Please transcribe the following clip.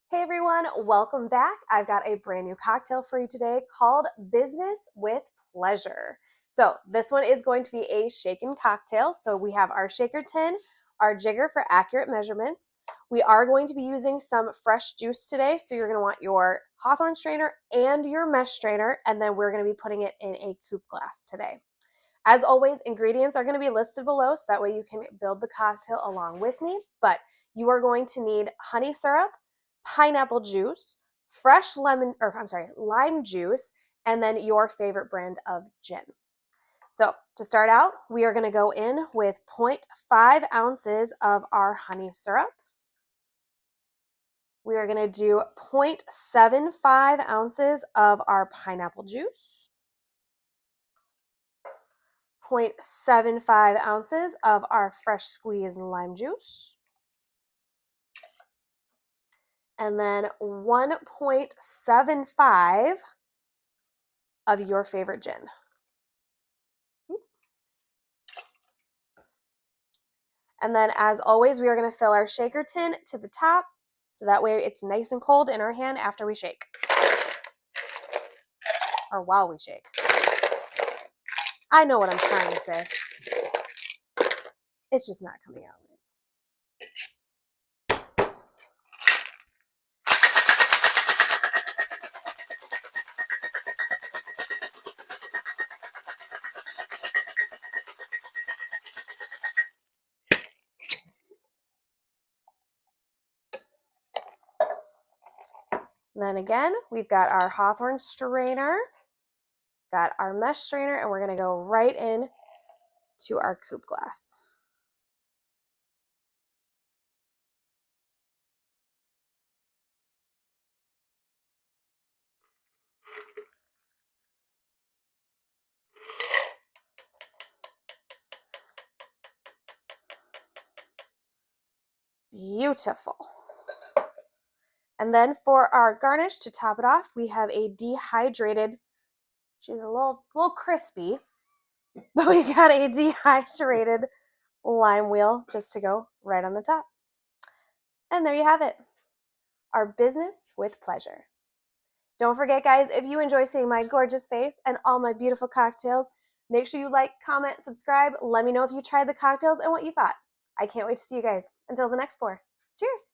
Hey everyone, welcome back. I've got a brand new cocktail for you today called Business with Pleasure. So this one is going to be a shaken cocktail. So we have our shaker tin, our jigger for accurate measurements. We are going to be using some fresh juice today. So you're going to want your Hawthorne strainer and your mesh strainer, and then we're going to be putting it in a coupe glass today. As always, ingredients are going to be listed below so that way you can build the cocktail along with me. But you are going to need honey syrup, pineapple juice, lime juice, and then your favorite brand of gin. So to start out, we are going to go in with 0.5 ounces of our honey syrup. We are going to do 0.75 ounces of our pineapple juice. 0.75 ounces of our fresh squeezed lime juice, and then 1.75 of your favorite gin. And then, as always, we are going to fill our shaker tin to the top so that way it's nice and cold in our hand after we shake, or while we shake. I know what I'm trying to say. It's just not coming out right. And then again, we've got our Hawthorne strainer, got our mesh strainer, and we're going to go right in to our coupe glass. Beautiful. And then for our garnish to top it off, we have a dehydrated, she's a little crispy, but we got a dehydrated lime wheel just to go right on the top. And there you have it, our business with pleasure. Don't forget, guys, if you enjoy seeing my gorgeous face and all my beautiful cocktails, make sure you like, comment, subscribe. Let me know if you tried the cocktails and what you thought. I can't wait to see you guys. Until the next pour. Cheers.